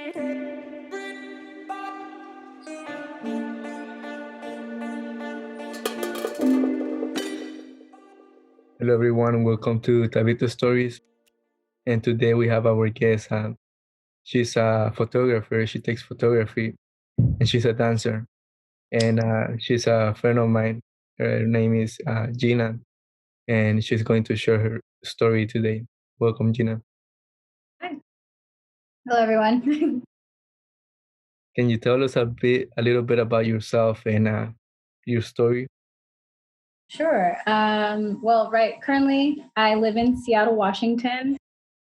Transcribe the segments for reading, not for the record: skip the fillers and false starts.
Hello, everyone. Welcome to Tavito Stories. And today we have our guest. She's a photographer. She takes photography, and she's a dancer. And she's a friend of mine. Her name is Gina, and she's going to share her story today. Welcome, Gina. Hi. Hello, everyone. Can you tell us a little bit about yourself and your story? Sure. Currently I live in Seattle, Washington.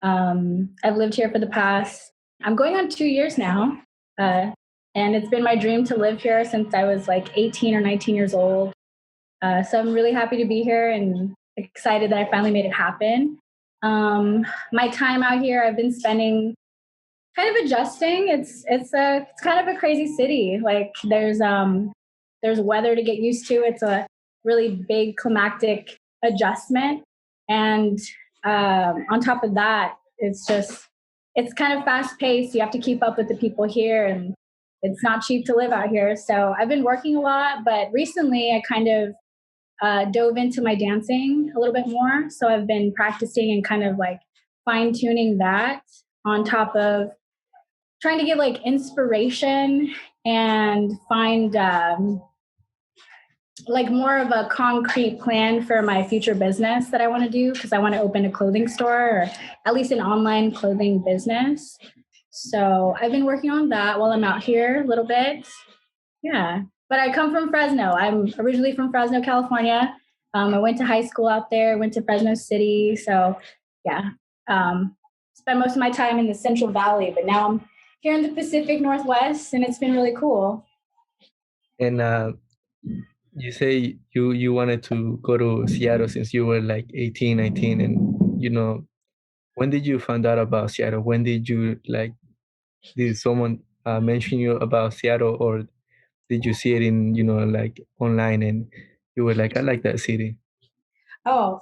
I've lived here for the past, I'm going on 2 years now. Uh, and it's been my dream to live here since I was like 18 or 19 years old. So I'm really happy to be here and excited that I finally made it happen. My time out here, I've been spending kind of adjusting. It's kind of a crazy city. Like there's weather to get used to. It's a really big climactic adjustment, and on top of that, it's kind of fast paced. You have to keep up with the people here, and it's not cheap to live out here. So I've been working a lot, but recently I kind of dove into my dancing a little bit more. So I've been practicing and kind of like fine tuning that on top of trying to get like inspiration and find like more of a concrete plan for my future business that I want to do, because I want to open a clothing store, or at least an online clothing business. So I've been working on that while I'm out here a little bit. Yeah. But I come from Fresno. I'm originally from Fresno, California. I went to high school out there, went to Fresno City. So yeah, spent most of my time in the Central Valley, but now I'm here in the Pacific Northwest, and it's been really cool. And you say you wanted to go to Seattle since you were like 18, 19, and when did you find out about Seattle? When did you like? Did someone mention you about Seattle, or did you see it in like online and you were like, I like that city? Oh,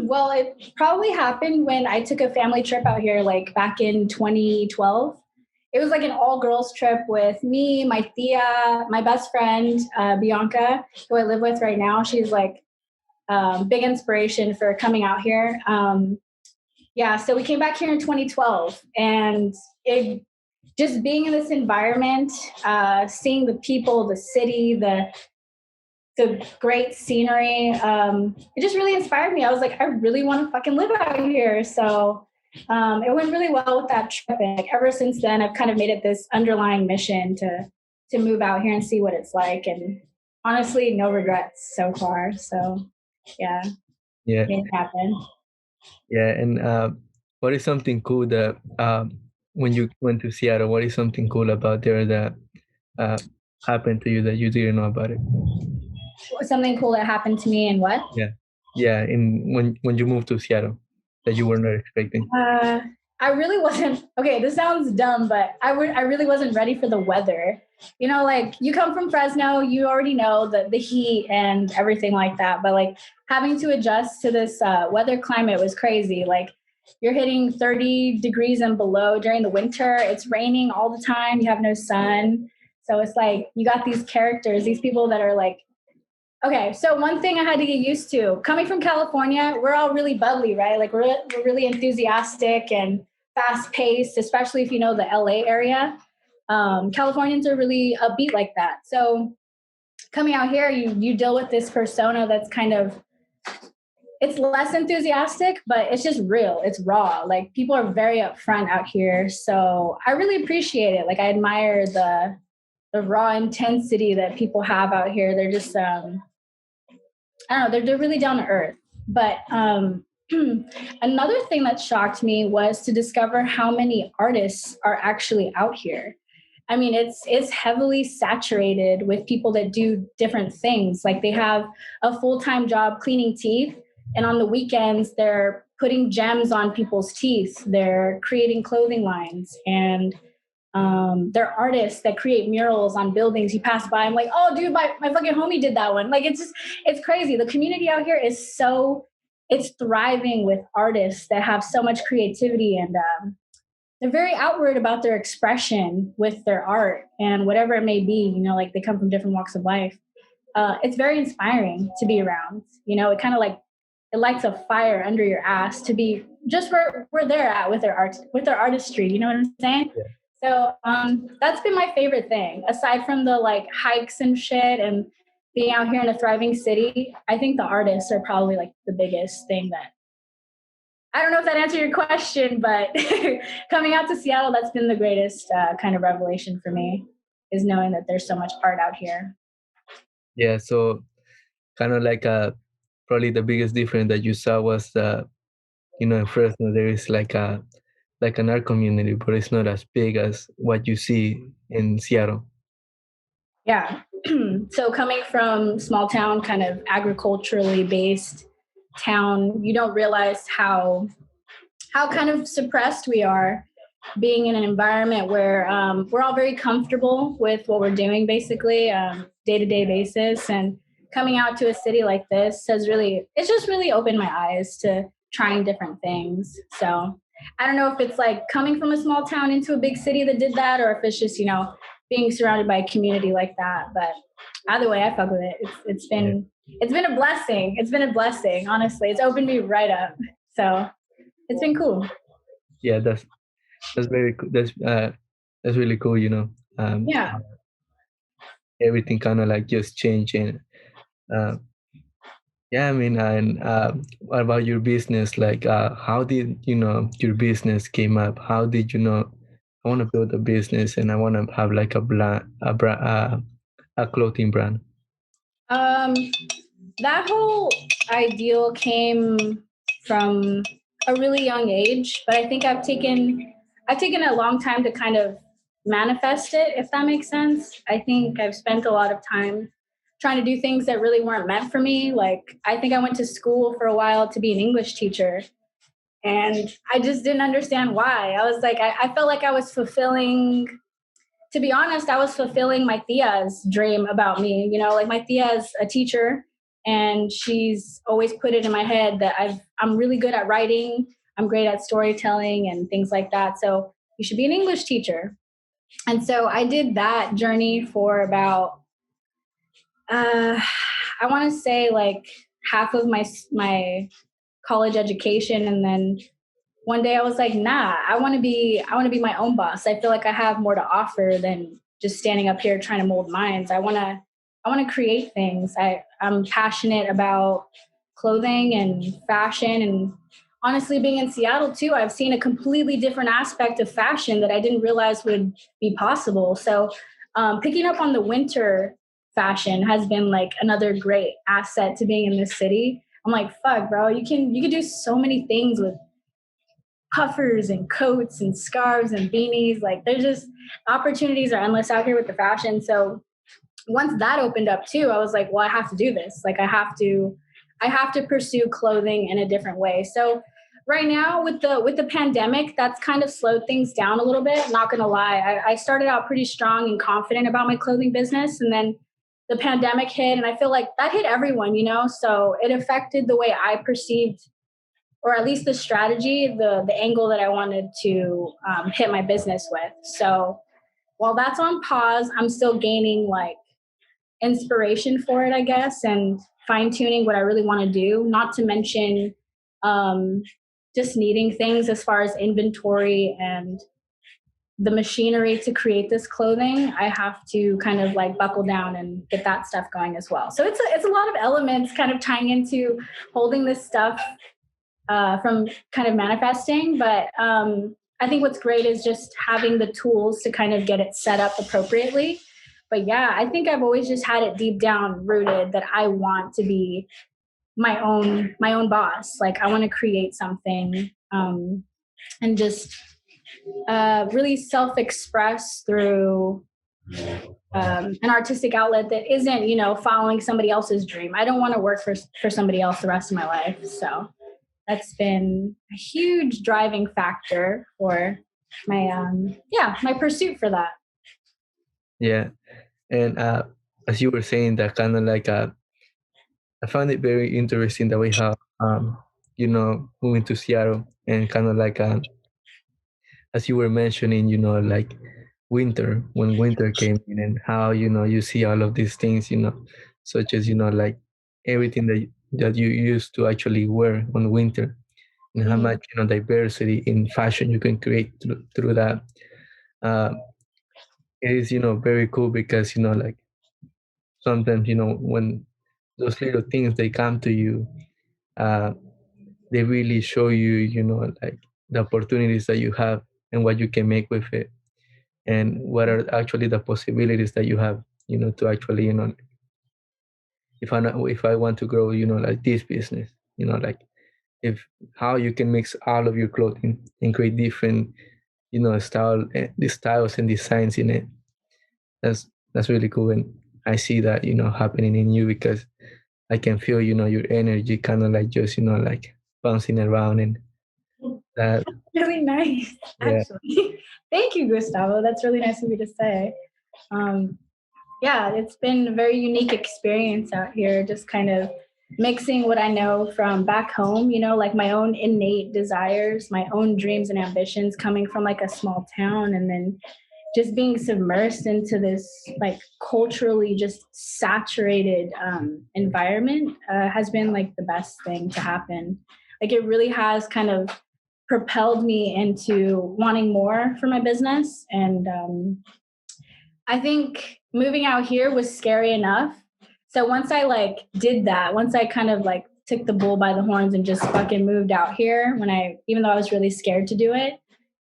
well, it probably happened when I took a family trip out here, like back in 2012. It was like an all girls trip with me, my tia, my best friend, Bianca, who I live with right now. She's like big inspiration for coming out here. Yeah, so we came back here in 2012, and it just being in this environment, seeing the people, the city, the great scenery. It just really inspired me. I was like, I really want to fucking live out here. So it went really well with that trip. And like, ever since then, I've kind of made it this underlying mission to move out here and see what it's like. And honestly, no regrets so far. So yeah, Yeah, made it happen. yeah. And what is something cool that when you went to Seattle? What is something cool about there that uh, happened to you that you didn't know about it? Something cool that happened to me and what? Yeah, yeah. In when you moved to Seattle, that you were not expecting. Uh, I really wasn't okay. This sounds dumb, but I really wasn't ready for the weather. You know, like you come from Fresno, you already know the heat and everything like that. But like having to adjust to this weather climate was crazy. Like you're hitting 30 degrees and below during the winter. It's raining all the time. You have no sun. So it's like you got these characters, these people that are like, okay, so one thing I had to get used to coming from California, we're all really bubbly, right? Like we're really enthusiastic and fast paced, especially if you know the LA area. Californians are really upbeat like that. So coming out here, you deal with this persona that's kind of, it's less enthusiastic, but it's just real. It's raw. Like people are very upfront out here. So I really appreciate it. Like I admire the raw intensity that people have out here. They're just I don't know, they're really down to earth. But another thing that shocked me was to discover how many artists are actually out here. I mean, it's heavily saturated with people that do different things. Like they have a full-time job cleaning teeth, and on the weekends they're putting gems on people's teeth. They're creating clothing lines, and they're artists that create murals on buildings. You pass by, I'm like, oh, dude, my fucking homie did that one. Like, it's crazy. The community out here is it's thriving with artists that have so much creativity. And they're very outward about their expression with their art and whatever it may be. Like they come from different walks of life. It's very inspiring to be around. It kind of like it lights a fire under your ass to be just where they're at with their art, with their artistry. You know what I'm saying? Yeah. So that's been my favorite thing, aside from the like hikes and shit and being out here in a thriving city. I think the artists are probably like the biggest thing that I don't know if that answered your question, but coming out to Seattle, that's been the greatest kind of revelation for me, is knowing that there's so much art out here. Yeah. So kind of like probably the biggest difference that you saw was in Fresno there is like an art community, but it's not as big as what you see in Seattle. Yeah. So coming from small town, kind of agriculturally based town, you don't realize how kind of suppressed we are being in an environment where we're all very comfortable with what we're doing basically day-to-day basis, and coming out to a city like this it's just really opened my eyes to trying different things. So I don't know if it's like coming from a small town into a big city that did that, or if it's just being surrounded by a community like that. But either way, I fuck with it. Yeah. It's been a blessing. It's been a blessing, honestly. It's opened me right up. So it's been cool. Yeah, that's very cool. That's really cool. Yeah. Everything kind of like just changing. Uh, yeah, I mean, and what about your business? Like, how did your business came up? How did I want to build a business and I want to have like a clothing brand. Um, that whole ideal came from a really young age, but I think I've taken a long time to kind of manifest it, if that makes sense. I think I've spent a lot of time trying to do things that really weren't meant for me. Like I think I went to school for a while to be an English teacher, and I just didn't understand why. I was like, I felt like I was fulfilling, to be honest, I was fulfilling my tia's dream about me. Like my tia is a teacher, and she's always put it in my head that I'm really good at writing. I'm great at storytelling and things like that. So you should be an English teacher. And so I did that journey for about, I want to say like half of my college education, and then one day I was like, nah, I want to be my own boss. I feel like I have more to offer than just standing up here trying to mold minds. I want to create things. I'm passionate about clothing and fashion, and honestly being in Seattle too, I've seen a completely different aspect of fashion that I didn't realize would be possible. So picking up on the winter fashion has been like another great asset to being in this city. I'm like, fuck, bro, you can do so many things with puffers and coats and scarves and beanies. Like there's just opportunities are endless out here with the fashion. So once that opened up too, I was like, well, I have to do this. Like I have to pursue clothing in a different way. So right now with the pandemic, that's kind of slowed things down a little bit. Not gonna lie. I started out pretty strong and confident about my clothing business, and then the pandemic hit, and I feel like that hit everyone. So it affected the way I perceived, or at least the strategy, the angle that I wanted to hit my business with. So while that's on pause, I'm still gaining like inspiration for it, I guess, and fine tuning what I really want to do. Not to mention um, just needing things as far as inventory and the machinery to create this clothing. I have to kind of like buckle down and get that stuff going as well. So it's a lot of elements kind of tying into holding this stuff from kind of manifesting. But I think what's great is just having the tools to kind of get it set up appropriately. But yeah, I think I've always just had it deep down rooted that I want to be my own boss. Like I want to create something and just really self-express through an artistic outlet that isn't, following somebody else's dream. I don't want to work for somebody else the rest of my life. So that's been a huge driving factor for my pursuit for that. Yeah, and as you were saying, that kind of like I found it very interesting that we have moving to Seattle and kind of like as you were mentioning, like winter, when winter came in, and how, you see all of these things, such as, like everything that you used to actually wear on winter, and how Mhm. much, diversity in fashion you can create through that. Uh, it is, very cool because, like sometimes, when those little things they come to you, uh, they really show you, like the opportunities that you have and what you can make with it, and what are actually the possibilities that you have, to actually, if I want to grow, like this business, like if how you can mix all of your clothing and create different, the styles and designs in it. That's really cool, and I see that, happening in you because I can feel, your energy kind of like just, like bouncing around, and that. Really nice, Yeah. actually. Thank you, Gustavo. That's really nice of you to say. Um, yeah, it's been a very unique experience out here, just kind of mixing what I know from back home, like my own innate desires, my own dreams and ambitions coming from like a small town, and then just being submersed into this like culturally just saturated environment has been like the best thing to happen. Like it really has kind of propelled me into wanting more for my business. And I think moving out here was scary enough. So once I like did that, once I kind of like took the bull by the horns and just fucking moved out here, even though I was really scared to do it,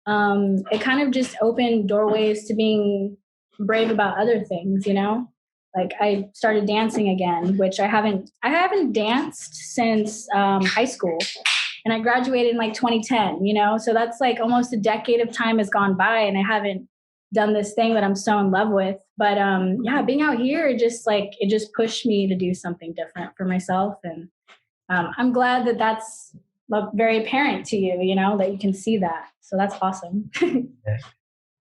it kind of just opened doorways to being brave about other things, Like I started dancing again, which I haven't danced since high school, and I graduated in like 2010, So that's like almost a decade of time has gone by, and I haven't done this thing that I'm so in love with. But yeah, being out here, it just pushed me to do something different for myself, and I'm glad that that's very apparent to you, that you can see that. So that's awesome. Yeah.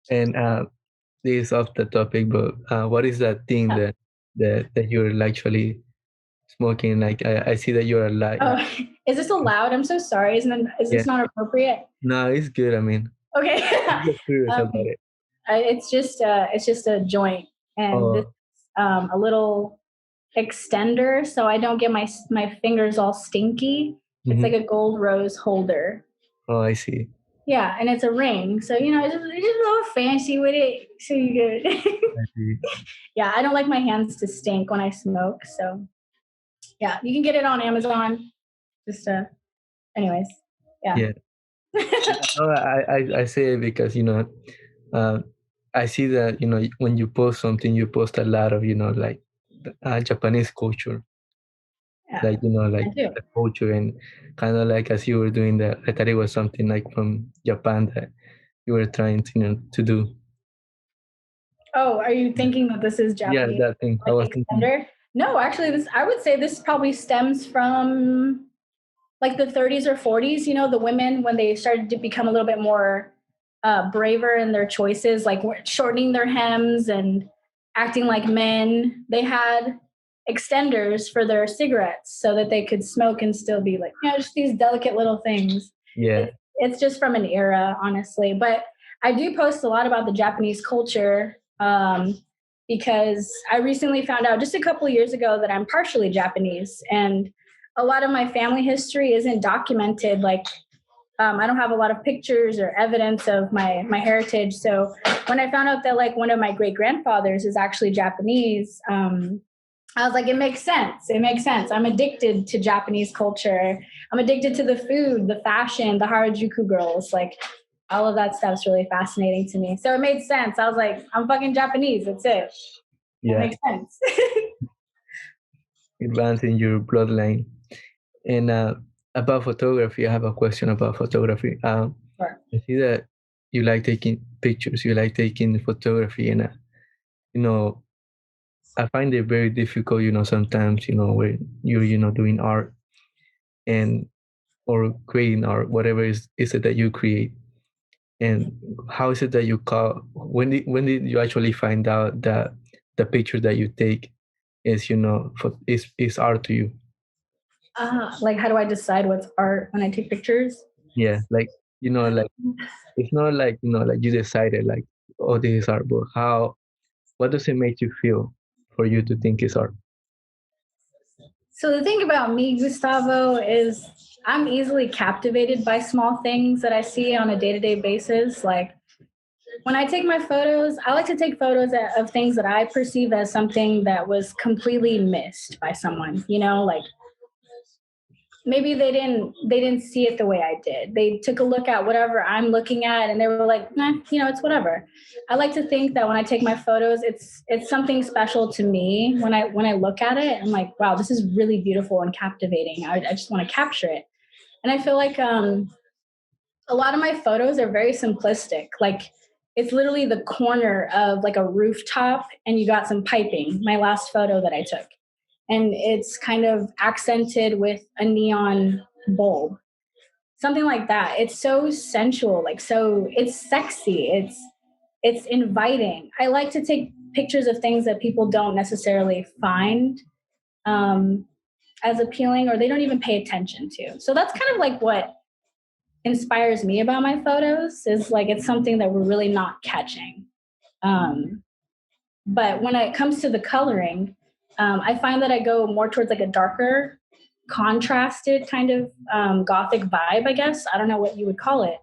And this is off the topic, but what is that thing that you're actually smoking? Like I see that you're like, Oh, is this allowed? I'm so sorry. Is yeah, this not appropriate? no, it's good. I mean, Okay. I'm just curious um, about it. it's just a joint, and this Oh, a little extender, so I don't get my fingers all stinky. It's like hmm. a gold rose holder. Oh, I see. Yeah, and it's a ring, so it's just a little fancy with it. So you good. I see. Yeah, I don't like my hands to stink when I smoke. So yeah, you can get it on Amazon. Just anyways, yeah. Yeah. No, I say it because, uh, I see that, when you post something, you post a lot of, like Japanese culture, Yeah, like, I like do. the culture, and kind of like as you were doing that, I thought it was something like from Japan that you were trying to, to do. Oh, are you Yeah. thinking that this is Yeah, Japanese that thing. I like was thinking, extender? No, actually, this I would say this probably stems from like the 30s or 40s. The women when they started to become a little bit more braver in their choices, like shortening their hems and acting like men. They had extenders for their cigarettes so that they could smoke and still be like, just these delicate little things. yeah. It's just from an era, honestly. But I do post a lot about the Japanese culture because I recently found out just a couple of years ago that I'm partially Japanese, and a lot of my family history isn't documented. Like I don't have a lot of pictures or evidence of my heritage. So when I found out that like one of my great grandfathers is actually Japanese, I was like, it makes sense. It makes sense. I'm addicted to Japanese culture. I'm addicted to the food, the fashion, the Harajuku girls. Like all of that stuff's really fascinating to me. So it made sense. I was like, I'm fucking Japanese. That's it. That Yeah, makes sense. it runs in your bloodline. And about photography, I have a question about photography. Sure. I see that you like taking pictures, you like taking photography, and you know, I find it very difficult. Sometimes, when you're, doing art and or creating art, whatever is it that you create, and how is it that you call? When did you actually find out that the picture that you take is, is art to you? Like, how do I decide what's art when I take pictures? Yeah, like. you know, like it's not like like you decided like, oh, this is art, but how what does it make you feel for you to think it's art? So the thing about me, Gustavo, is I'm easily captivated by small things that I see on a day-to-day basis. Like when I take my photos, I like to take photos of things that I perceive as something that was completely missed by someone. Like maybe they didn't see it the way I did. They took a look at whatever I'm looking at and they were like, nah, it's whatever. I like to think that when I take my photos, it's something special to me. When I look at it, I'm like, wow, this is really beautiful and captivating. I just want to capture it. And I feel like a lot of my photos are very simplistic. Like it's literally the corner of like a rooftop and you got some piping. My last photo that I took, and it's kind of accented with a neon bulb, something like that. It's so sensual, like so it's sexy, it's inviting. I like to take pictures of things that people don't necessarily find um, as appealing, or they don't even pay attention to. So that's kind of like what inspires me about my photos, is like it's something that we're really not catching. um, but when it comes to the coloring, I find that I go more towards like a darker, contrasted kind of gothic vibe, I guess. I don't know what you would call it,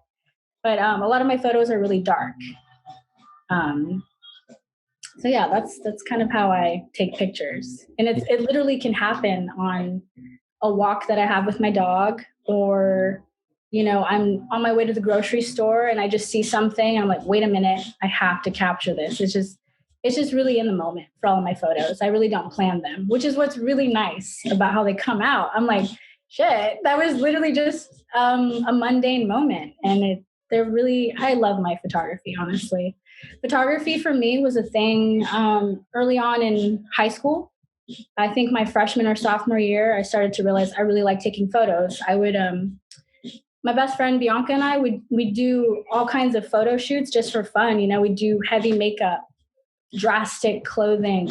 but a lot of my photos are really dark. Um, so yeah, that's kind of how I take pictures, and it literally can happen on a walk that I have with my dog, or I'm on my way to the grocery store and I just see something and I'm like, wait a minute, I have to capture this. It's just really in the moment for all of my photos. I really don't plan them, which is what's really nice about how they come out. I'm like, shit, that was literally just a mundane moment, and they're really. I love my photography, honestly. Photography for me was a thing early on in high school. I think my freshman or sophomore year, I started to realize I really like taking photos. I would, my best friend Bianca and I would do all kinds of photo shoots just for fun. We'd do heavy makeup, drastic clothing.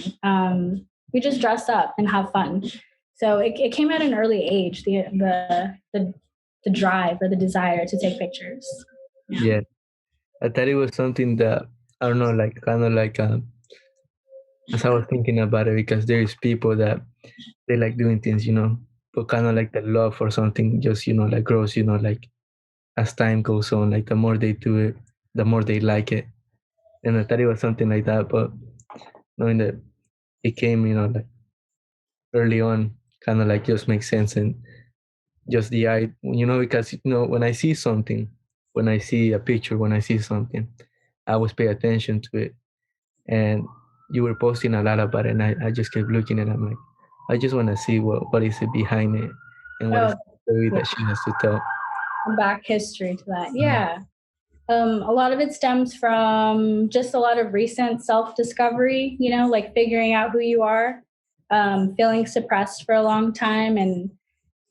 We just dress up and have fun. So it came at an early age, the drive or the desire to take pictures. Yeah. Yeah, I thought it was something that I don't know, like kind of like as I was thinking about it, because there is people that they like doing things, but kind of like the love for something just like grows, like as time goes on, like the more they do it, the more they like it. And I thought it was something like that, but knowing that it came, like early on, kind of like just makes sense. And just the eye, because when I see something, when I see a picture, when I see something, I always pay attention to it. And you were posting a lot about it, and I just kept looking at it. I'm like, I just want to see what is it behind it, and what is Oh, the story yeah. that she has to tell. Back history to that. Yeah. A lot of it stems from just a lot of recent self discovery, like figuring out who you are, feeling suppressed for a long time. And,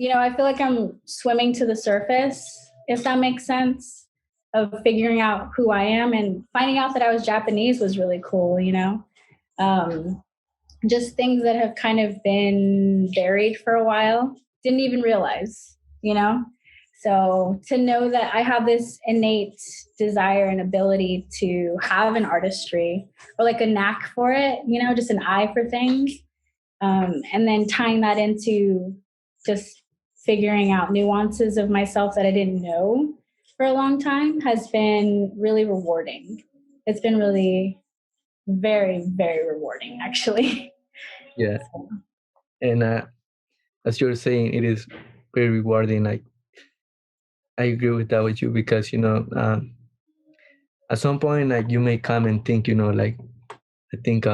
I feel like I'm swimming to the surface, if that makes sense, of figuring out who I am, and finding out that I was Japanese was really cool. Um, just things that have kind of been buried for a while, didn't even realize. So to know that I have this innate desire and ability to have an artistry, or like a knack for it, just an eye for things, and then tying that into just figuring out nuances of myself that I didn't know for a long time, has been really rewarding. It's been really very, very rewarding, actually. Yeah, and as you're saying, it is very rewarding. Like I agree with that with you, because at some point, like you may come and think, like I think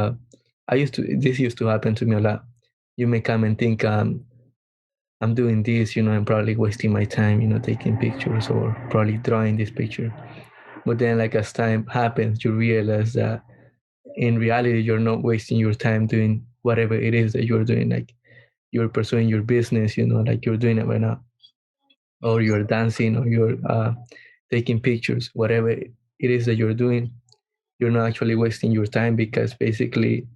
this used to happen to me a lot. You may come and think, I'm doing this, I'm probably wasting my time, taking pictures or probably drawing this picture. But then, like as time happens, you realize that in reality, you're not wasting your time doing whatever it is that you're doing. Like you're pursuing your business, like you're doing it right now, or you're dancing, or you're taking pictures, whatever it is that you're doing. You're not actually wasting your time, because basically,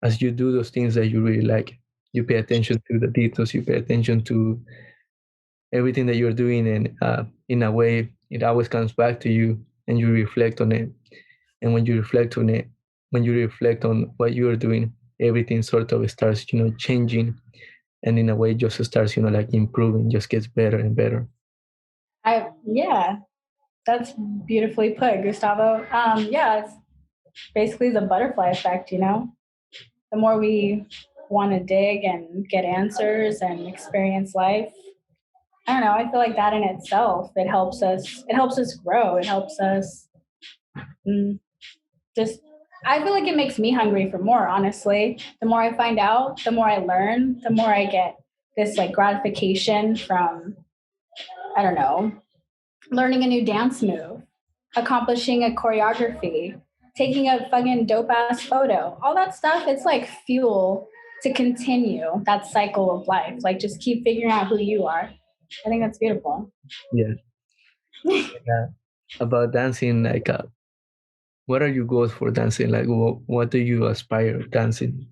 as you do those things that you really like, you pay attention to the details, you pay attention to everything that you're doing, and in a way, it always comes back to you, and you reflect on it. And when you reflect on it, when you reflect on what you are doing, everything sort of starts, changing, and in a way just starts, like improving, just gets better and better. Yeah, that's beautifully put, Gustavo. Yeah, it's basically the butterfly effect, you know? The more we want to dig and get answers and experience life, I don't know, I feel like that in itself, it helps us grow. It helps us mm, just I feel like it makes me hungry for more, honestly. The more I find out, the more I learn, the more I get this like gratification from, I don't know, learning a new dance move, accomplishing a choreography, taking a fucking dope ass photo. All that stuff, it's like fuel to continue that cycle of life. Like just keep figuring out who you are. I think that's beautiful. Yeah. uh, about dancing, like, what are your goals for dancing? Like, what do you aspire dancing?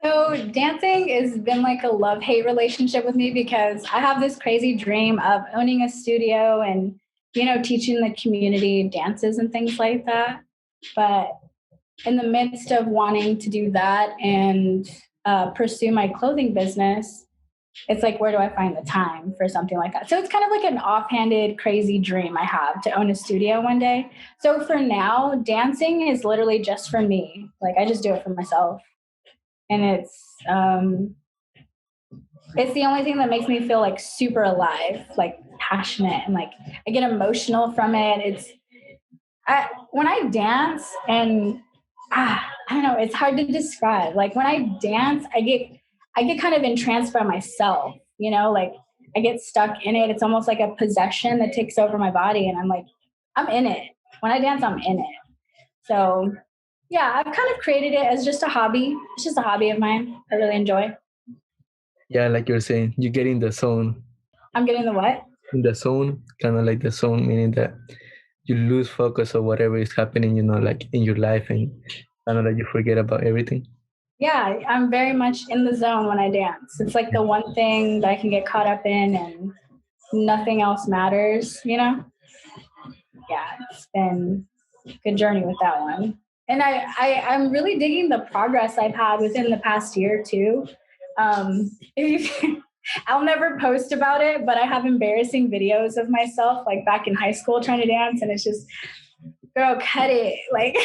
So dancing has been like a love-hate relationship with me because I have this crazy dream of owning a studio and teaching the community dances and things like that. But in the midst of wanting to do that and pursue my clothing business, it's like, where do I find the time for something like that? So it's kind of like an offhanded, crazy dream I have to own a studio one day. So for now, dancing is literally just for me. Like I just do it for myself, and it's the only thing that makes me feel like super alive, like passionate, and like I get emotional from it. When I dance and I don't know, it's hard to describe. Like when I dance, I get kind of entranced by myself, like I get stuck in it. It's almost like a possession that takes over my body, and I'm like, I'm in it. When I dance, I'm in it. So yeah, I've kind of created it as just a hobby. It's just a hobby of mine. I really enjoy. Yeah, like you're saying, you get in the zone. I'm getting the what? In the zone, kind of like the zone, meaning that you lose focus of whatever is happening, like in your life, and kind of like you forget about everything. Yeah, I'm very much in the zone when I dance. It's like the one thing that I can get caught up in and nothing else matters, Yeah, it's been a good journey with that one. And I'm really digging the progress I've had within the past year too. If you, I'll never post about it, but I have embarrassing videos of myself like back in high school trying to dance, and it's just, girl, cut it. Like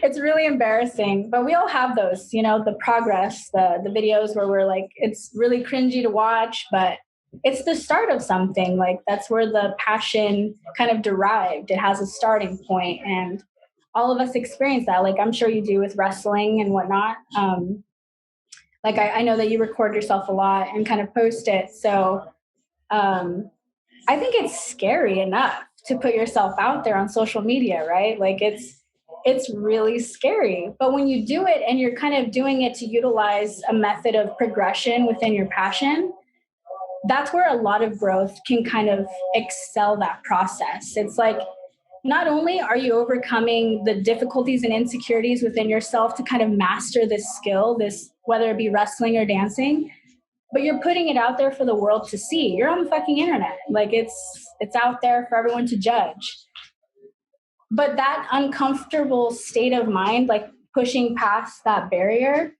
it's really embarrassing, but we all have those, the progress, the videos where we're like, it's really cringy to watch, but it's the start of something. Like that's where the passion kind of derived. It has a starting point, and all of us experience that. Like I'm sure you do with wrestling and whatnot. Like I know that you record yourself a lot and kind of post it. So um, I think it's scary enough to put yourself out there on social media, right? Like it's really scary. But when you do it and you're kind of doing it to utilize a method of progression within your passion, that's where a lot of growth can kind of excel that process. It's like not only are you overcoming the difficulties and insecurities within yourself to kind of master this skill, this whether it be wrestling or dancing, but you're putting it out there for the world to see. You're on the fucking internet. Like it's out there for everyone to judge. But that uncomfortable state of mind, like pushing past that barrier,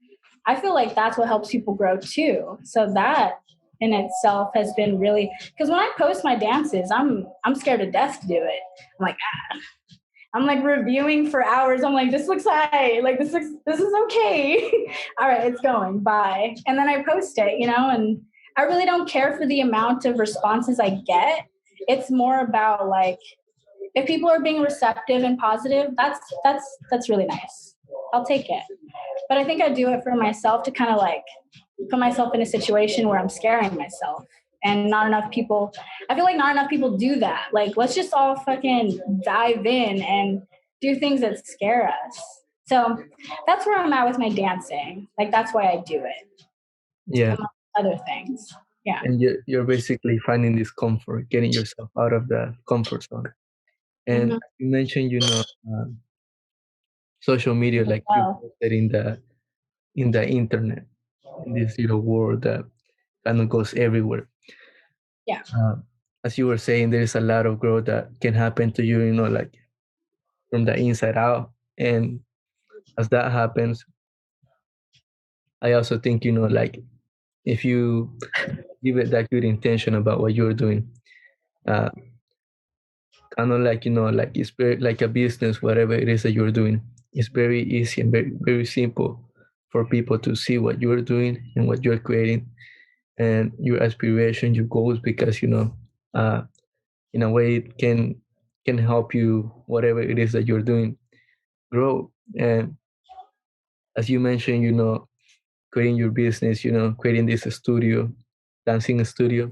I feel like that's what helps people grow too. So that in itself has been really, because when I post my dances, I'm scared to death to do it. I'm like, I'm like reviewing for hours. I'm like, this looks high. Like this is okay. All right, it's going. Bye. And then I post it, and I really don't care for the amount of responses I get. It's more about like if people are being receptive and positive, that's really nice. I'll take it. But I think I do it for myself to kind of like put myself in a situation where I'm scaring myself. And not enough people, I feel like not enough people do that. Like, let's just all fucking dive in and do things that scare us. So that's where I'm at with my dancing. Like, that's why I do it, Yeah, among other things. Yeah. and you're basically finding this comfort, getting yourself out of the comfort zone. And Mm-hmm. you mentioned, social media, like you Well, posted in the internet, in this little world that kind of goes everywhere. yeah. Uh, as you were saying, there is a lot of growth that can happen to you, like from the inside out. And as that happens, I also think, like if you give it that good intention about what you're doing, uh, kind of like, like it's very like a business, whatever it is that you're doing, it's very easy and very, very simple for people to see what you're doing and what you're creating and your aspiration, your goals, because, uh, in a way it can help you, whatever it is that you're doing, grow. And as you mentioned, creating your business, creating this studio, dancing studio,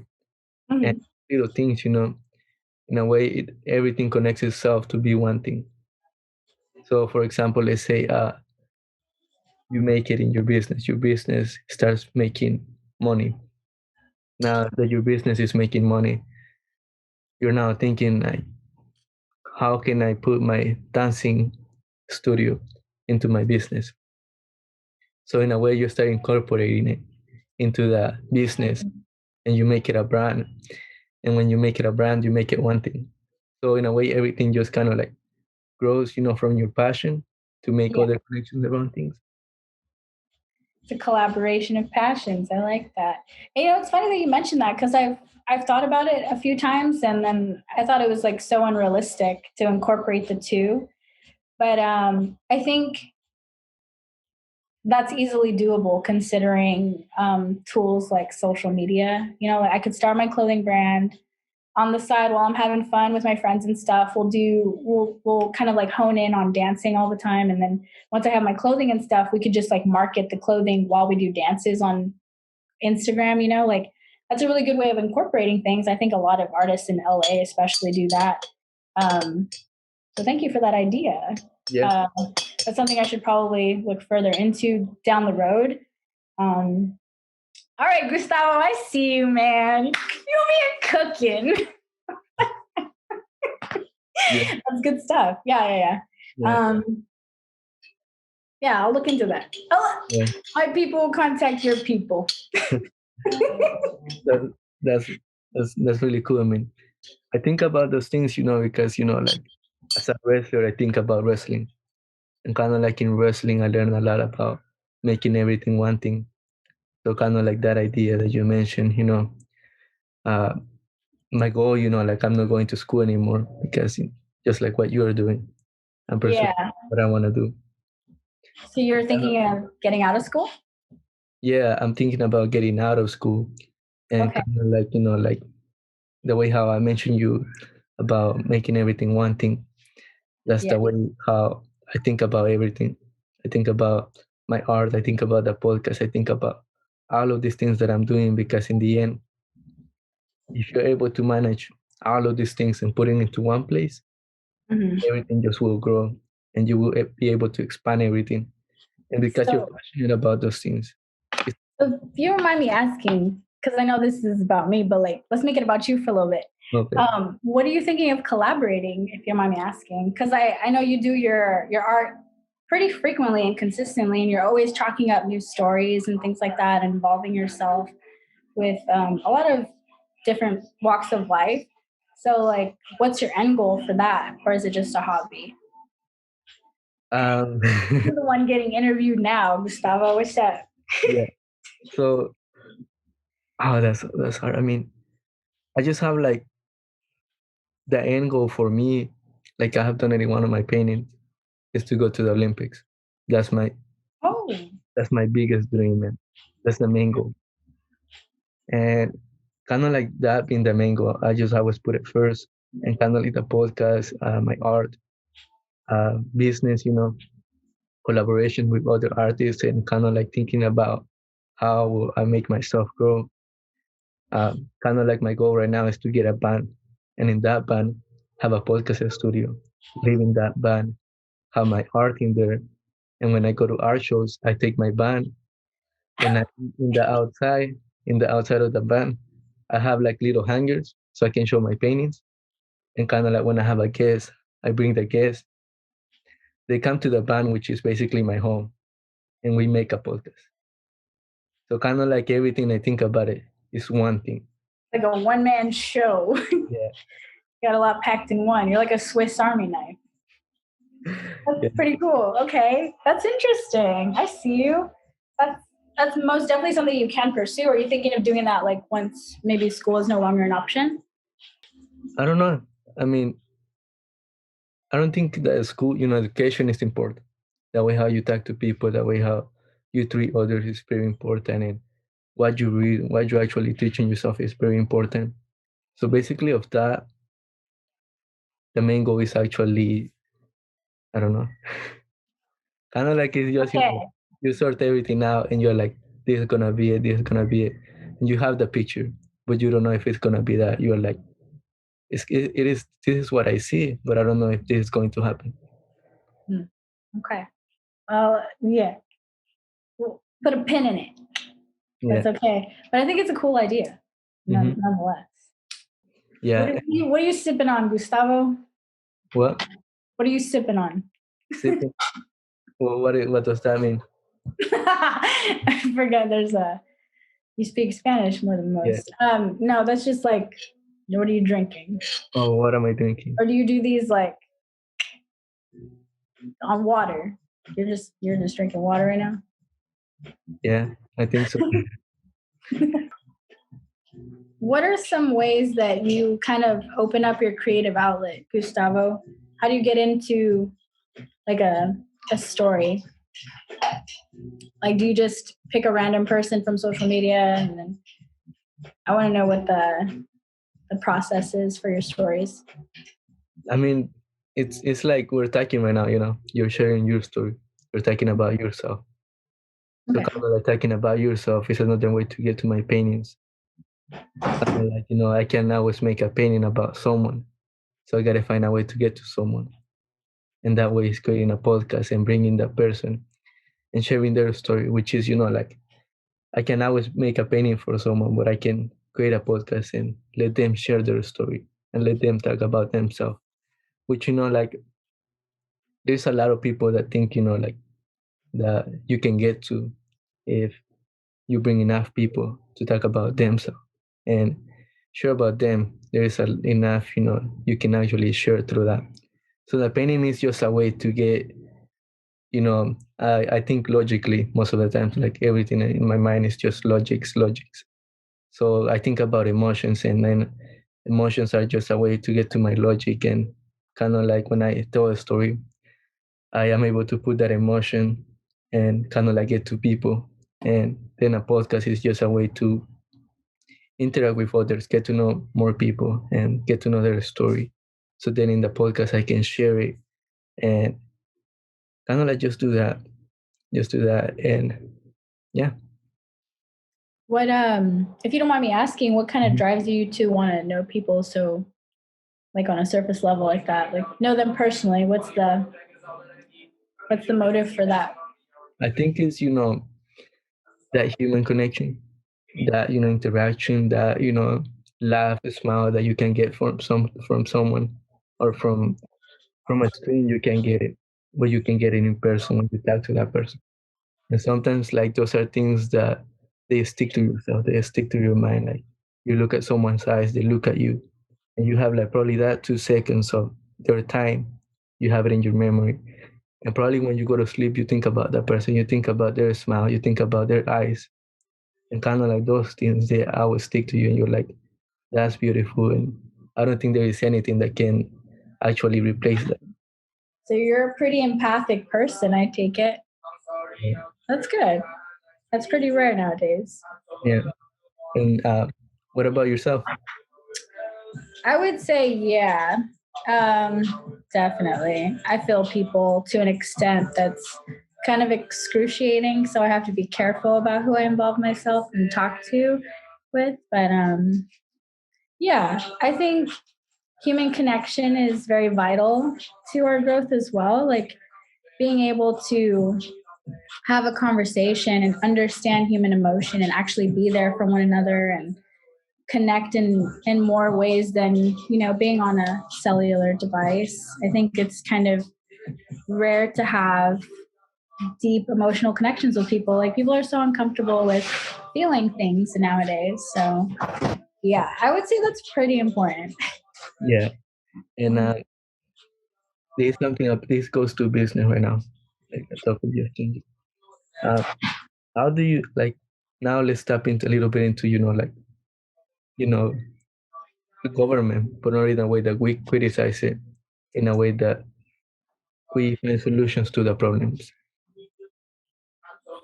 and Mhm. little things, in a way, everything connects itself to be one thing. So, for example, let's say you make it in your business starts making money. Now that your business is making money, you're now thinking like, how can I put my dancing studio into my business? So in a way, you start incorporating it into the business, and you make it a brand. And when you make it a brand, you make it one thing. So in a way, everything just kind of like grows, from your passion to make Yeah, other connections around things. it's a collaboration of passions. I like that. And, it's funny that you mentioned that because I've thought about it a few times, and then I thought it was like so unrealistic to incorporate the two. But I think that's easily doable considering tools like social media. I could start my clothing brand on the side while I'm having fun with my friends and stuff. We'll kind of like hone in on dancing all the time, and then once I have my clothing and stuff, we could just like market the clothing while we do dances on Instagram. Like that's a really good way of incorporating things. I think a lot of artists in LA especially do that. Um, so thank you for that idea. Yeah. Uh, that's something I should probably look further into down the road. Um, all right, Gustavo, I see you, man. You be cooking. Yeah. That's good stuff. Yeah. Yeah. Yeah, I'll look into that. Yeah. My people contact your people. that, that's that's really cool. I mean, I think about those things, because like as a wrestler, I think about wrestling, and kind of like in wrestling, I learned a lot about making everything one thing. So kind of like that idea that you mentioned, uh, my goal, like I'm not going to school anymore because just like what you are doing, I'm pursuing Yeah. what I want to do. So you're thinking of getting out of school? Yeah, I'm thinking about getting out of school and Okay. kind of like, like the way how I mentioned you about making everything one thing. That's Yeah. the way how I think about everything. I think about my art. I think about the podcast. I think about all of these things that I'm doing because in the end, if you're able to manage all of these things and put it into one place, Mhm. everything just will grow and you will be able to expand everything. And because you're So, passionate about those things, it's so if you don't mind me asking, because I know this is about me, but like, let's make it about you for a little bit. okay. What are you thinking of collaborating, if you don't mind me asking? Because I know you do your art pretty frequently and consistently, and you're always chalking up new stories and things like that, and involving yourself with a lot of different walks of life. So, like, what's your end goal for that, or is it just a hobby? Um, You're the one getting interviewed now, Gustavo. What's that? yeah. So, that's hard. I mean, I just have like the end goal for me, like I have done it in one of my paintings, is to go to the Olympics. That's my Oh, that's my biggest dream, man. That's the main goal. And kind of like that being the main goal, I just always put it first, and kind of like the podcast, my art, business, collaboration with other artists, and kind of like thinking about how will I make myself grow. Kind of like my goal right now is to get a band, and in that band, have a podcast studio, live in that band, have my art in there. And when I go to art shows, I take my band, and in the outside, of the band, I have like little hangers so I can show my paintings. And kind of like when I have a guest, I bring the guest. They come to the band, which is basically my home, and we make a podcast. So kind of like everything I think about it is one thing. like a one-man show. Yeah. Got a lot packed in one. You're like a Swiss Army knife. Yeah. That's pretty cool. Okay, that's interesting. I see you. That's that's most definitely something you can pursue. Are you thinking of doing that like once maybe school is no longer an option? I don't know. I mean, I don't think that school, education is important. That way, how you talk to people, that way, how you treat others is very important, and what you read, what you actually teaching yourself is very important. So basically, of that, the main goal is actually, I don't know, kind of like it's just Okay. you sort everything out, and you're like, this is gonna be it, this is gonna be it, and you have the picture, but you don't know if it's gonna be that. You're like, it is. This is what I see, but I don't know if this is going to happen. Okay. Well, yeah. We'll put a pin in it. Yeah. That's okay. But I think it's a cool idea, Hmm. nonetheless. Yeah. What are you sipping on, Gustavo? What? What are you sipping on? Sipping? What does that mean? I forgot there's a you speak Spanish more than Yeah. most. No, that's just like what are you drinking? Oh, what am I drinking? Or do you do these like on water? You're just drinking water right now? Yeah, I think so. What are some ways that you kind of open up your creative outlet, Gustavo? How do you get into like a story? Like, do you just pick a random person from social media, and then I want to know what the process is for your stories. I mean, it's like we're talking right now. You're sharing your story. You're talking about yourself. So Okay. kind of like talking about yourself is another way to get to my paintings. Kind of like I can always make a painting about someone, so I gotta find a way to get to someone, and that way is creating a podcast and bringing that person and sharing their story, which is like I can always make a painting for someone, but I can create a podcast and let them share their story and let them talk about themselves. Which like there's a lot of people that think like that you can get to if you bring enough people to talk about themselves and share about them. There is enough you can actually share through that. So the painting is just a way to get I think logically most of the time, like everything in my mind is just logics. So I think about emotions, and then emotions are just a way to get to my logic. And kind of like when I tell a story, I am able to put that emotion and kind of like get to people. And then a podcast is just a way to interact with others, get to know more people, and get to know their story. So then in the podcast, I can share it and kind of like just do that. And yeah. What if you don't mind me asking, what kind of Mhm. drives you to want to know people so like on a surface level like that? Like know them personally. What's the motive for that? I think it's, that human connection, that, interaction, that, laugh, smile that you can get from someone, or from a screen you can get it, but you can get it in person when you talk to that person. And sometimes like those are things that they stick to yourself, they stick to your mind. Like you look at someone's eyes, they look at you, and you have like probably that 2 seconds of their time, you have it in your memory. And probably when you go to sleep, you think about that person, you think about their smile, you think about their eyes, and kind of like those things, they always stick to you, and you're like, that's beautiful. And I don't think there is anything that can actually replace that. So you're a pretty empathic person, I take it. Yeah. That's good. That's pretty rare nowadays. Yeah. And what about yourself? I would say, yeah, um, definitely. I feel people to an extent that's kind of excruciating. So I have to be careful about who I involve myself and talk to with. But yeah, I think human connection is very vital to our growth as well. Like being able to have a conversation and understand human emotion and actually be there for one another and connect in more ways than being on a cellular device. I think it's kind of rare to have deep emotional connections with people. Like people are so uncomfortable with feeling things nowadays. So Yeah, I would say that's pretty important. Yeah, and there's something up. This goes to business right now. Like the topic just changed. Uh, how do you like? Now let's tap into a little bit into like you know the government, but not in a way that we criticize it, in a way that we find solutions to the problems.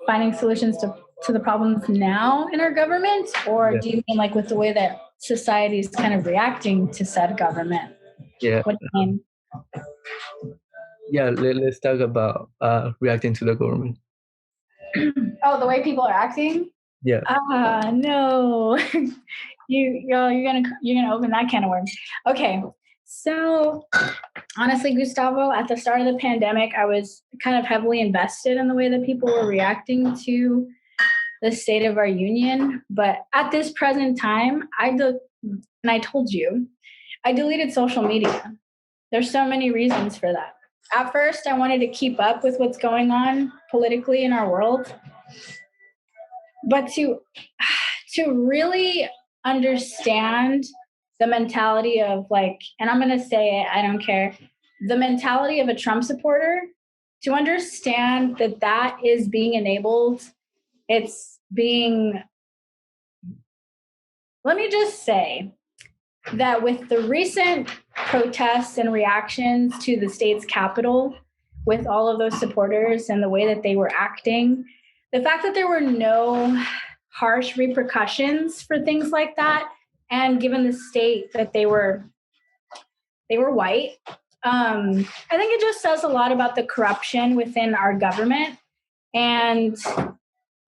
Finding solutions to the problems now in our government, or Yeah, do you mean like with the way that society is kind of reacting to said government? yeah, What do you mean? yeah. Let's talk about reacting to the government. Oh, the way people are acting. Yeah, No. You're gonna open that can of worms. Okay, so honestly, Gustavo, at the start of the pandemic, I was kind of heavily invested in the way that people were reacting to the state of our union. But at this present time, and I told you, I deleted social media. There's so many reasons for that. At first, I wanted to keep up with what's going on politically in our world, but to really understand the mentality of like, and I'm going to say it, I don't care, the mentality of a Trump supporter, to understand that that is being enabled. It's being, let me just say that with the recent protests and reactions to the state's capital, with all of those supporters and the way that they were acting, the fact that there were no harsh repercussions for things like that, and given the state that they were white, I think it just says a lot about the corruption within our government, and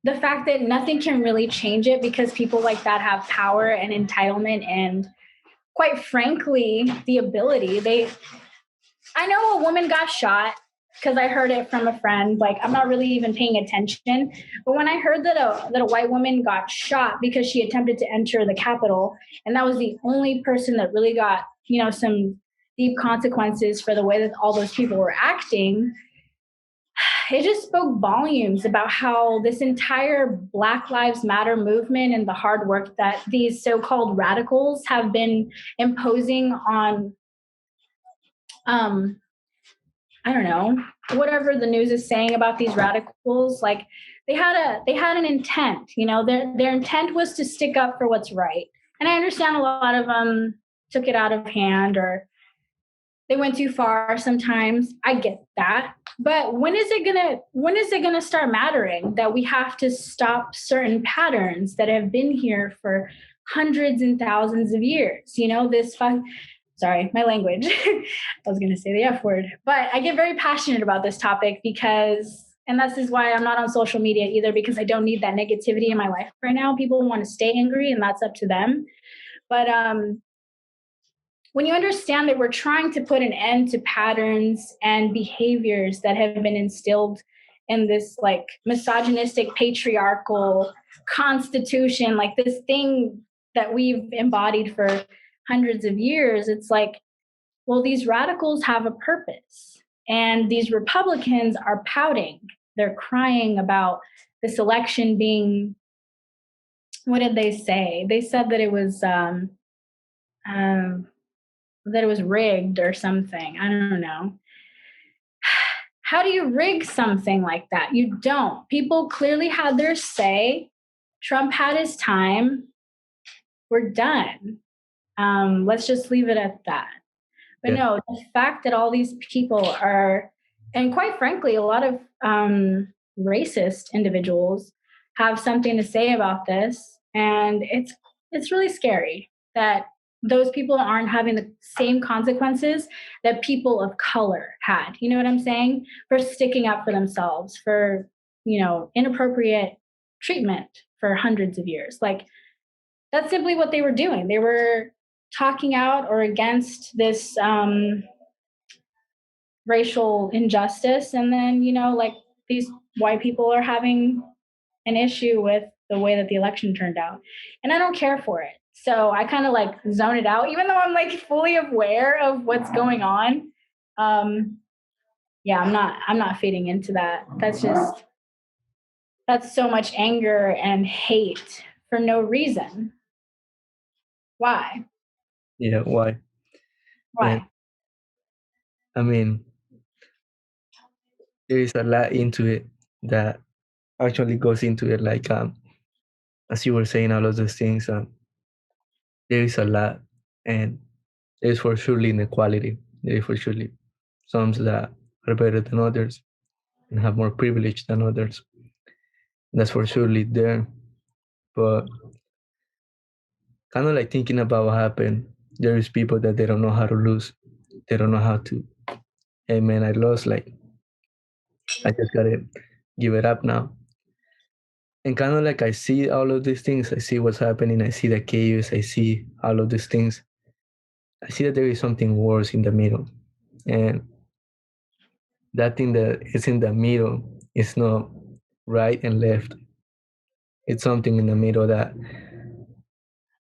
the fact that nothing can really change it because people like that have power and entitlement and, quite frankly, the ability. I know a woman got shot because I heard it from a friend. Like, I'm not really even paying attention, but when I heard that a white woman got shot because she attempted to enter the Capitol, and that was the only person that really got some deep consequences for the way that all those people were acting, it just spoke volumes about how this entire Black Lives Matter movement and the hard work that these so-called radicals have been imposing on, I don't know, whatever the news is saying about these radicals. Like, they had an intent. Their intent was to stick up for what's right. And I understand a lot of them took it out of hand, or they went too far sometimes. I get that. But when is it gonna start mattering that we have to stop certain patterns that have been here for hundreds and thousands of years? Sorry, my language. I was gonna say the F word. But I get very passionate about this topic because, and this is why I'm not on social media either, because I don't need that negativity in my life right now. People want to stay angry, and that's up to them. But when you understand that we're trying to put an end to patterns and behaviors that have been instilled in this like misogynistic patriarchal constitution, like this thing that we've embodied for hundreds of years, it's like, well, these radicals have a purpose, and these Republicans are pouting. They're crying about this election being, what did they say? They said that it was um, rigged or something. I don't know. How do you rig something like that? You don't. People clearly had their say. Trump had his time. We're done. Let's just leave it at that. But yeah, no, the fact that all these people are, and quite frankly, a lot of racist individuals have something to say about this, and it's really scary that those people aren't having the same consequences that people of color had. You know what I'm saying? For sticking up for themselves, for inappropriate treatment for hundreds of years. Like, that's simply what they were doing. They were talking out or against this racial injustice, and then like, these white people are having an issue with the way that the election turned out, and I don't care for it. So I kind of like zone it out, even though I'm like fully aware of what's going on. um yeah, I'm not feeding into that. That's so much anger and hate for no reason. Why? Yeah, why? And Why? I mean, there is a lot into it that actually goes into it. Like as you were saying, all of those things. There is a lot, and there's for surely inequality. There is for surely some that are better than others and have more privilege than others. That's for surely there. But kind of like thinking about what happened, there is people that they don't know how to lose. They don't know how to. Hey man, I lost. Like I just gotta give it up now. And kind of like I see all of these things. I see what's happening. I see the chaos. I see all of these things. I see that there is something worse in the middle, and that thing that is in the middle is not right and left. It's something in the middle that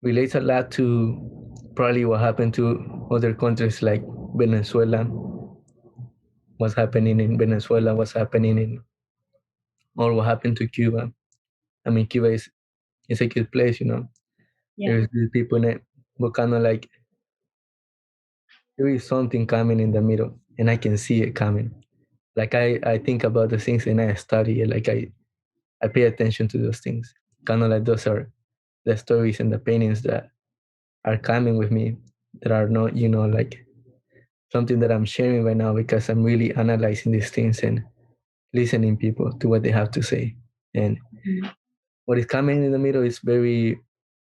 relates a lot to probably what happened to other countries like Venezuela, what's happening in Venezuela, what's happening in, or what happened to Cuba. I mean, Cuba is a good place, you know. Yeah. There's these people in it, but kind of like there is something coming in the middle, and I can see it coming. Like I think about the things and I study it. Like I pay attention to those things. Kind of like those are the stories and the paintings that are coming with me that are not, you know, like something that I'm sharing right now because I'm really analyzing these things and listening people to what they have to say. And Mhm. what is coming in the middle is very.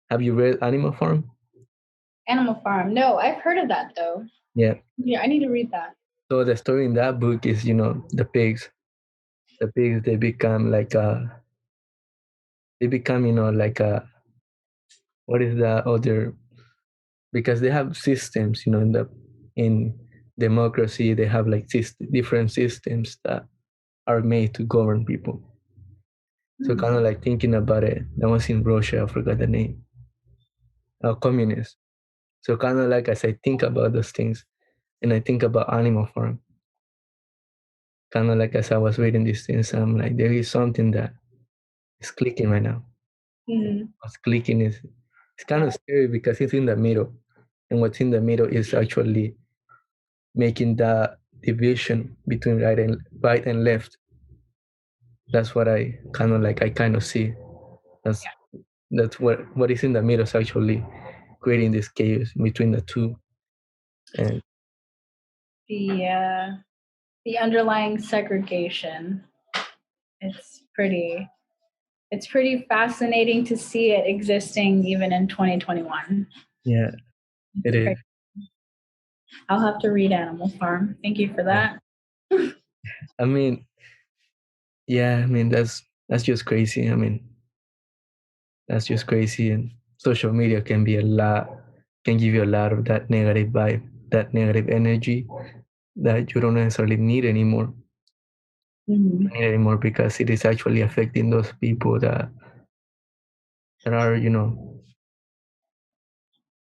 Have you read Animal Farm? Animal Farm. No, I've heard of that though. Yeah. Yeah, I need to read that. So the story in that book is, you know, the pigs. The pigs they become like they become, you know, like what is the other, because they have systems, you know, in democracy they have like different systems that are made to govern people. So Hmm. kind of like thinking about it, that was in Russia, I forgot the name, communist. So kind of like as I think about those things and I think about Animal Farm, kind of like as I was reading these things, I'm like, there is something that is clicking right now. Hmm. What's clicking is it's kind Yeah. of scary because it's in the middle, and what's in the middle is actually making that division between right and left. That's what I kind of see. That's that's what is in the middle is actually creating this chaos between the two. And The the underlying segregation. It's pretty it's pretty fascinating to see it existing even in 2021. yeah, it It's is. crazy. I'll have to read Animal Farm. Thank you for Yeah. that. I mean, yeah, I mean that's just crazy. I mean, that's just crazy. And social media can be a lot, can give you a lot of that negative vibe, that negative energy that you don't necessarily need anymore. Mhm. Need anymore because it is actually affecting those people that are, you know,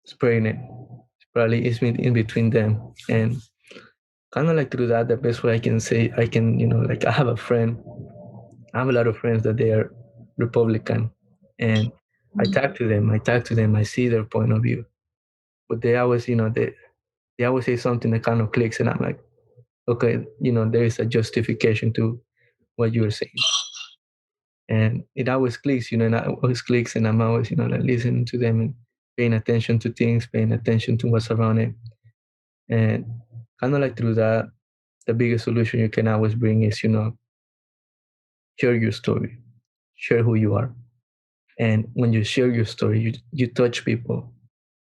spreading it. It's probably it's in between them. And kind of like through that, the best way I can say, I can, you know, like I have a friend, I have a lot of friends that they are Republican, and I talk to them, I see their point of view, but they always, you know, they always say something that kind of clicks, and I'm like, okay, you know, there is a justification to what you're saying, and it always clicks, you know, and it always clicks, and I'm always, you know, like listening to them and paying attention to things, paying attention to what's around it, and kind of like through that, the biggest solution you can always bring is, you know, share your story, share who you are. And when you share your story, you touch people.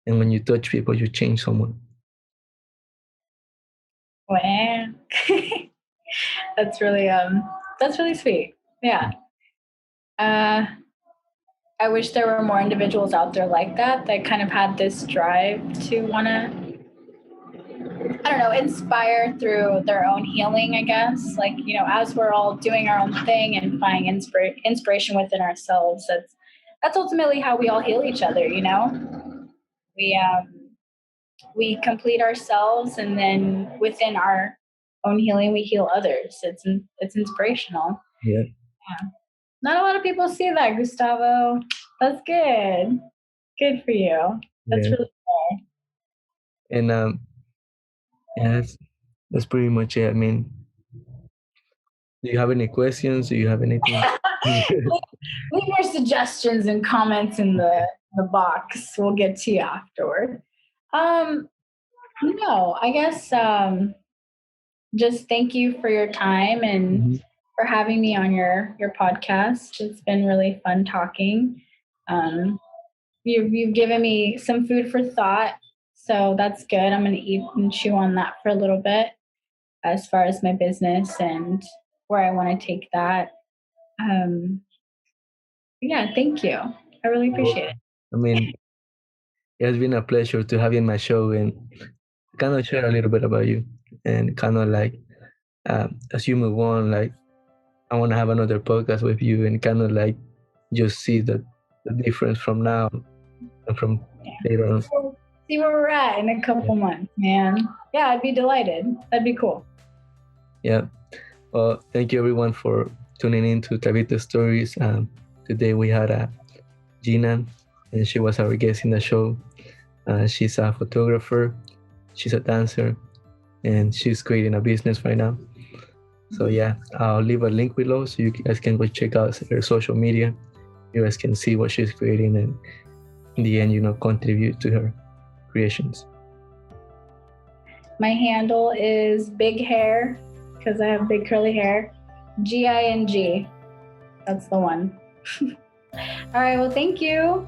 And when you touch people, you change someone. Wow. that's really that's really sweet. Yeah. Uh I wish there were more individuals out there like that that kind of had this drive to want to, I don't know, inspire through their own healing, I guess. Like, you know, as we're all doing our own thing and finding inspiration within ourselves, that's ultimately how we all heal each other, you know? We complete ourselves, and then within our own healing we heal others. It's inspirational. Yeah. Yeah. Not a lot of people see that, Gustavo. That's good. Good for you. That's Yeah. really cool. And yeah, that's pretty much it. I mean, do you have any questions? Do you have anything? Leave your suggestions and comments in the box. We'll get to you afterward. Um, no, I guess just thank you for your time and Mhm. for having me on your podcast. It's been really fun talking. Um, you've given me some food for thought, so that's good. I'm gonna eat and chew on that for a little bit as far as my business and where I want to take that. Um, yeah, thank you. I really appreciate it. I mean, it has been a pleasure to have you in my show and kind of share a little bit about you and kind of like as you move on, like I want to have another podcast with you and kind of like just see the difference from now and from later on. So, see where we're at in a Yeah. couple months, man. Yeah, I'd be delighted. That'd be cool. Yeah. Well, thank you everyone for tuning in to Tavito Stories. Today we had Gina, and she was our guest in the show. She's a photographer, she's a dancer, and she's creating a business right now. So yeah, I'll leave a link below so you guys can go check out her social media. You guys can see what she's creating and in the end, contribute to her creations. My handle is big hair because I have big curly hair. GING. That's the one. All right. Well, thank you.